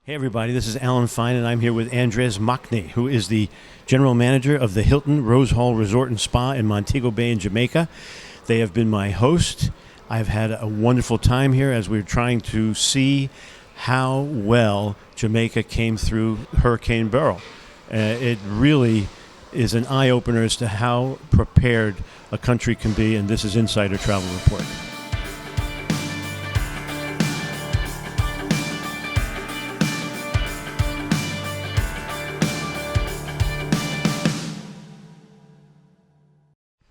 Hey everybody, this is Alan Fine and I'm here with Andres Macne, who is the general manager of the Hilton Rose Hall Resort and Spa in Montego Bay in Jamaica. They have been my host. I've had a wonderful time here as we're trying to see how well Jamaica came through Hurricane Beryl. It really is an eye-opener as to how prepared a country can be, and this is Insider Travel Report.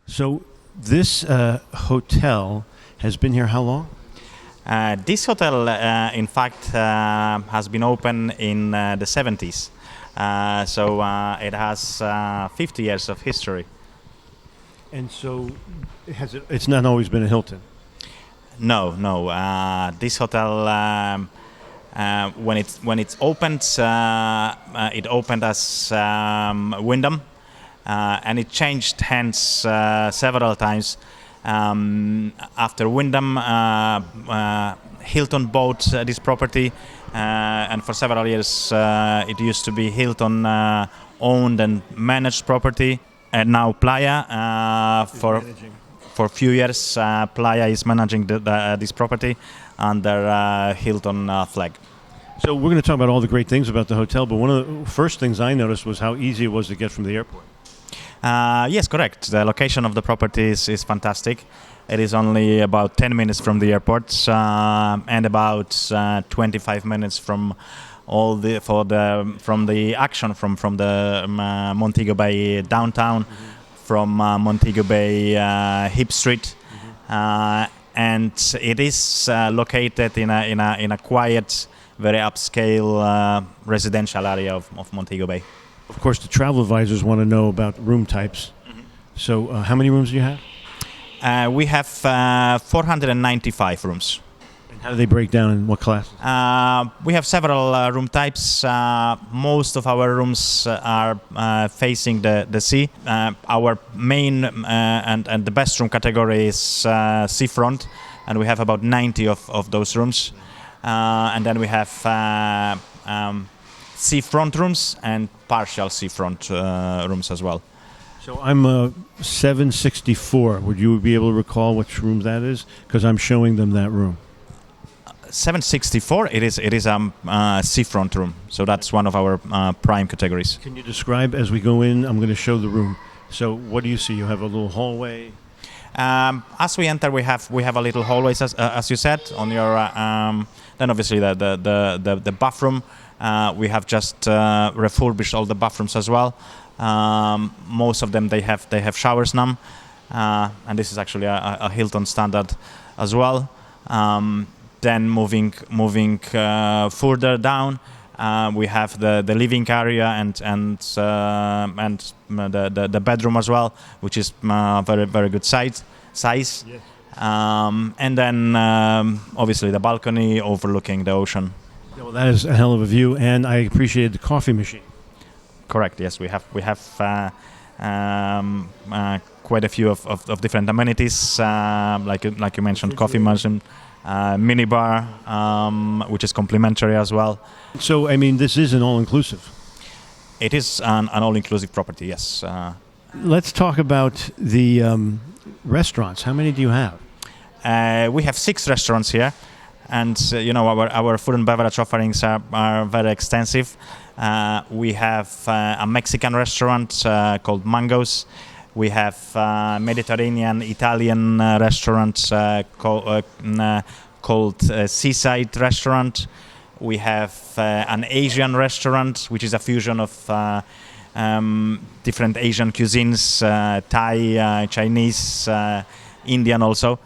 So this hotel has been here how long? This hotel, in fact, has been open in the 70s. So it has 50 years of history. And so it's not always been a Hilton? No. This hotel, when it's opened, it opened as Wyndham. And it changed hands several times. After Wyndham, Hilton bought this property, and for several years it used to be Hilton owned and managed property. And now Playa, for a few years, Playa is managing this property under Hilton flag. So we're going to talk about all the great things about the hotel, but one of the first things I noticed was how easy it was to get from the airport. Yes, correct. The location of the property is fantastic. It is only about 10 minutes from the airport and about 25 minutes from from the action from the Montego Bay downtown, from Montego Bay Hip Street, and it is located in a quiet, very upscale residential area of Montego Bay. Of course, the travel advisors want to know about room types. Mm-hmm. So how many rooms do you have? We have 495 rooms. And how do they break down in what classes? We have several room types. Most of our rooms are facing the sea. Our main and the best room category is seafront, and we have about 90 of those rooms. And then we have seafront rooms and partial seafront rooms as well. So I'm 764. Would you be able to recall which room that is? Because I'm showing them that room. 764. It is a seafront room. So that's one of our prime categories. Can you describe as we go in? I'm going to show the room. So what do you see? You have a little hallway. As we enter, we have a little hallway, as you said, on your. Then obviously the bathroom. We have just refurbished all the bathrooms as well. Most of them they have showers now, and this is actually a Hilton standard as well. Then moving further down, we have the living area and the bedroom as well, which is very very good size. Yes. And then obviously the balcony overlooking the ocean. Well, that is a hell of a view, and I appreciated the coffee machine. Correct. Yes, we have quite a few of different amenities, like you mentioned, coffee machine, mini bar, which is complimentary as well. So, I mean, this is an all-inclusive. It is an all-inclusive property. Yes. Let's talk about the restaurants. How many do you have? We have 6 restaurants here. And our food and beverage offerings are very extensive. We have a Mexican restaurant called Mango's. We have Mediterranean Italian restaurant called Seaside Restaurant. We have an Asian restaurant, which is a fusion of different Asian cuisines, Thai, Chinese, Indian also.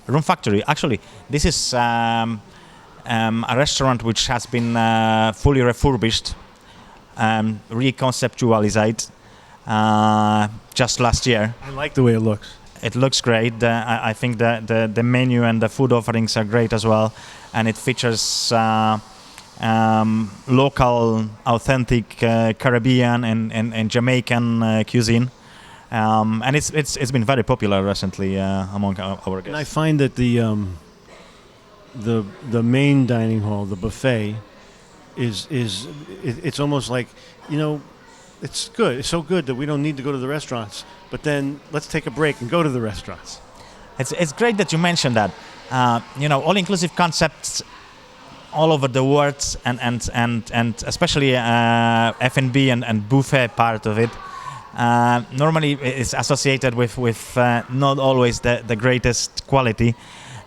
Room Factory. Actually, this is a restaurant which has been fully refurbished, reconceptualized just last year. I like the way it looks. It looks great. I think the menu and the food offerings are great as well, and it features local, authentic Caribbean and Jamaican cuisine. And it's been very popular recently among our guests. And I find that the the main dining hall, the buffet, it's almost like, it's good. It's so good that we don't need to go to the restaurants. But then let's take a break and go to the restaurants. It's great that you mentioned that. All-inclusive concepts all over the world, and especially F&B and buffet part of it. Normally is associated with not always the greatest quality.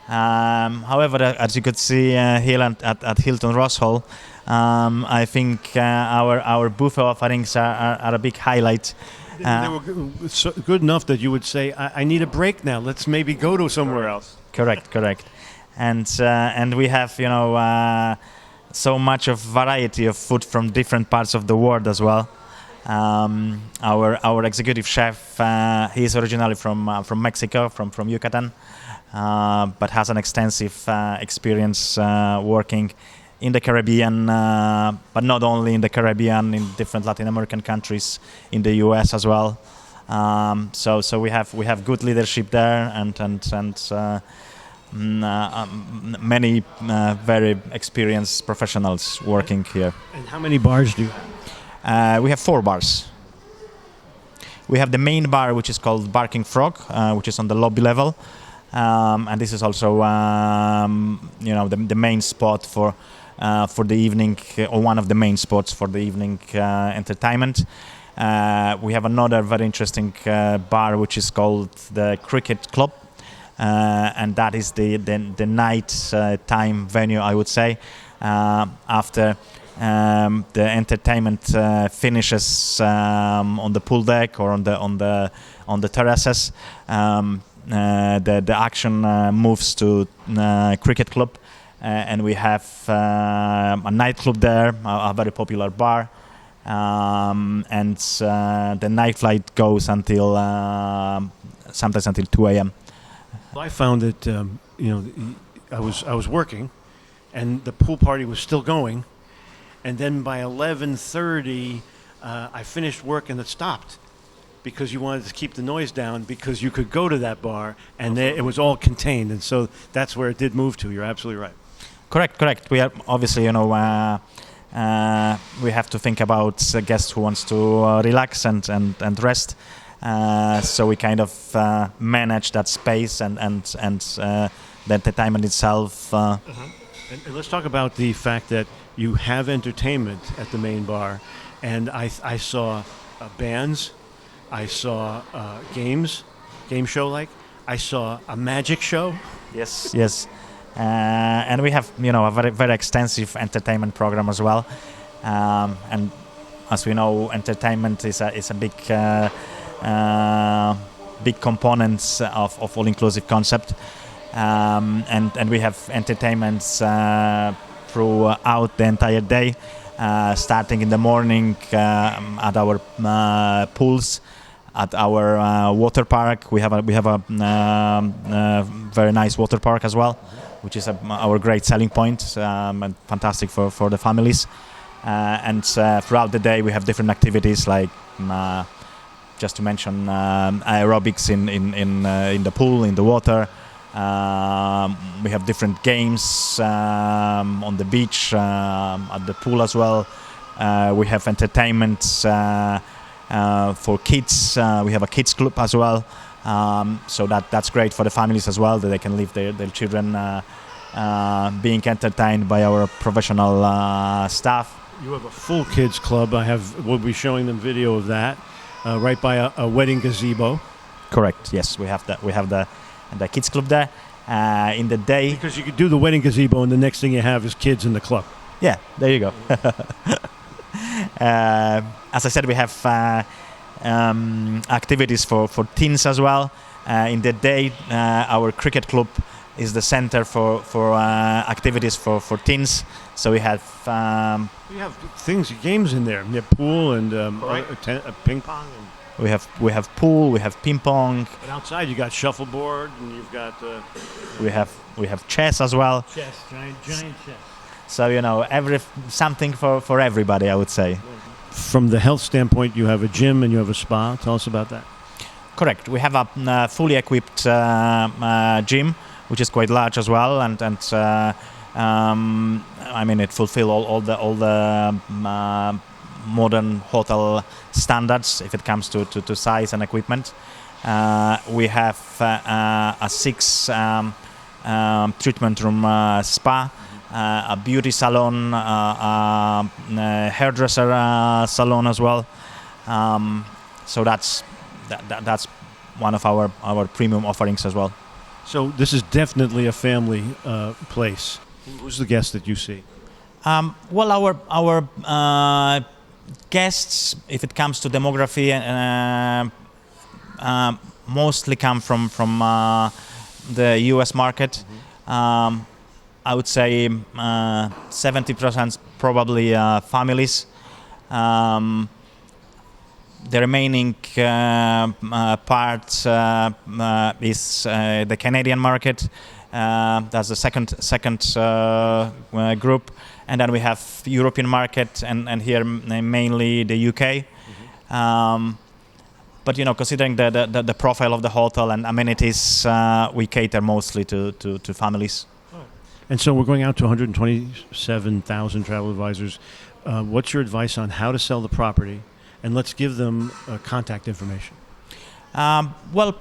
However, as you could see here at Hilton Rose Hall, I think our buffet offerings are a big highlight. They were good enough that you would say, I need a break now. Let's maybe go to somewhere else. Correct. And we have so much of variety of food from different parts of the world as well. Our executive chef, he is originally from Mexico, from Yucatan, but has an extensive experience working in the Caribbean, but not only in the Caribbean, in different Latin American countries, in the US as well. So we have good leadership there, and many very experienced professionals working here. And how many bars do you have? We have 4 bars. We have the main bar, which is called Barking Frog, which is on the lobby level, and this is also the main spot for the evening, or one of the main spots for the evening entertainment. We have another very interesting bar, which is called the Cricket Club, and that is the night time venue, I would say, after the entertainment finishes on the pool deck or on the terraces. The action moves to Cricket Club, and we have a nightclub there, a very popular bar, and the night flight goes until sometimes until 2 a.m. Well, I found that I was working, and the pool party was still going. And then by 11:30, I finished work and it stopped because you wanted to keep the noise down because you could go to that bar and it was all contained. And so that's where it did move to. You're absolutely right. Correct. We are obviously, we have to think about a guest who wants to relax and rest. So we kind of manage that space and the entertainment itself. And let's talk about the fact that you have entertainment at the main bar, and I saw bands, I saw game show like, I saw a magic show. Yes, and we have a very very extensive entertainment program as well, and as we know, entertainment is a big component of all-inclusive concept, and we have entertainments throughout the entire day, starting in the morning at our pools, at our water park. We have a very nice water park as well, which is our great selling point, and fantastic for the families. And throughout the day we have different activities like, just to mention, aerobics in the pool, in the water. We have different games on the beach, at the pool as well. We have entertainment for kids. We have a kids club as well. So that's great for the families as well, that they can leave their children being entertained by our professional staff. You have a full kids club. We'll be showing them video of that right by a wedding gazebo. Correct. Yes, we have the kids club there in the day. Because you could do the wedding gazebo and the next thing you have is kids in the club. Yeah, there you go. As I said, we have activities for teens as well. In the day, our cricket club is the center for activities for teens. So we have games in there. You have pool and ping pong. We have pool, we have ping pong. But outside you got shuffleboard, and you've got we have chess as well. Chess, giant chess. So something for everybody, I would say. From the health standpoint, you have a gym and you have a spa. Tell us about that. Correct. We have a fully equipped gym which is quite large as well, and I mean, it fulfills all the modern hotel standards if it comes to size and equipment. We have a 6 treatment room spa, a beauty salon, a hairdresser salon as well. So that's one of our premium offerings as well. So this is definitely a family place. Who's the guest that you see? Well, our guests, if it comes to demography, mostly come from the U.S. market. I would say 70% probably families. The remaining part is the Canadian market. That's the second group, and then we have European market, and here mainly the UK. But considering the profile of the hotel and amenities, we cater mostly to families. And so we're going out to 127,000 travel advisors. What's your advice on how to sell the property? And let's give them contact information. Well,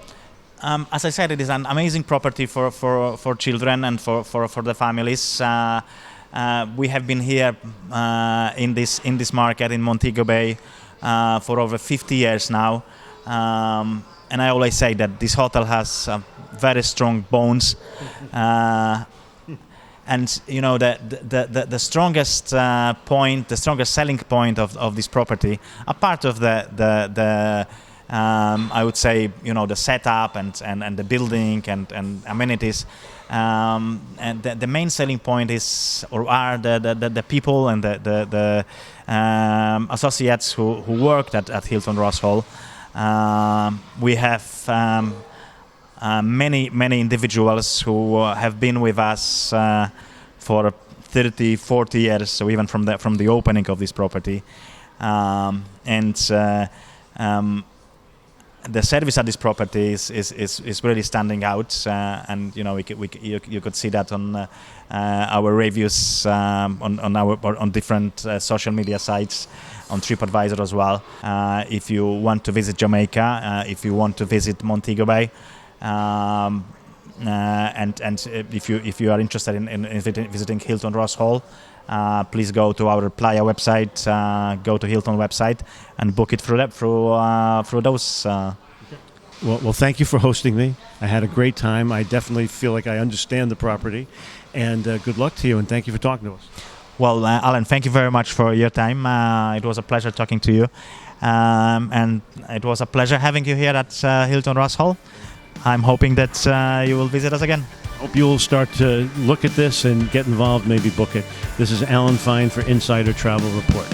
as I said, it is an amazing property for children and for the families. We have been here in this market in Montego Bay for over 50 years now. And I always say that this hotel has very strong bones. And the strongest point, the strongest selling point of this property, apart of the I would say the setup and the building and amenities, and the main selling point are the people and the associates who worked at Hilton Ross Hall. We have many individuals who have been with us for 30, 40 years, so even from the opening of this property, and the service at this property is really standing out, and you could see that on our reviews on different social media sites, on TripAdvisor as well. If you want to visit Jamaica, if you want to visit Montego Bay, and if you are interested in visiting Hilton Ross Hall, please go to our Playa website, go to Hilton website, and book it through those. Well, thank you for hosting me. I had a great time. I definitely feel like I understand the property, and good luck to you. And thank you for talking to us. Well, Alan, thank you very much for your time. It was a pleasure talking to you, and it was a pleasure having you here at Hilton Ross Hall. I'm hoping that you will visit us again. Hope you'll start to look at this and get involved, maybe book it. This is Alan Fine for Insider Travel Report.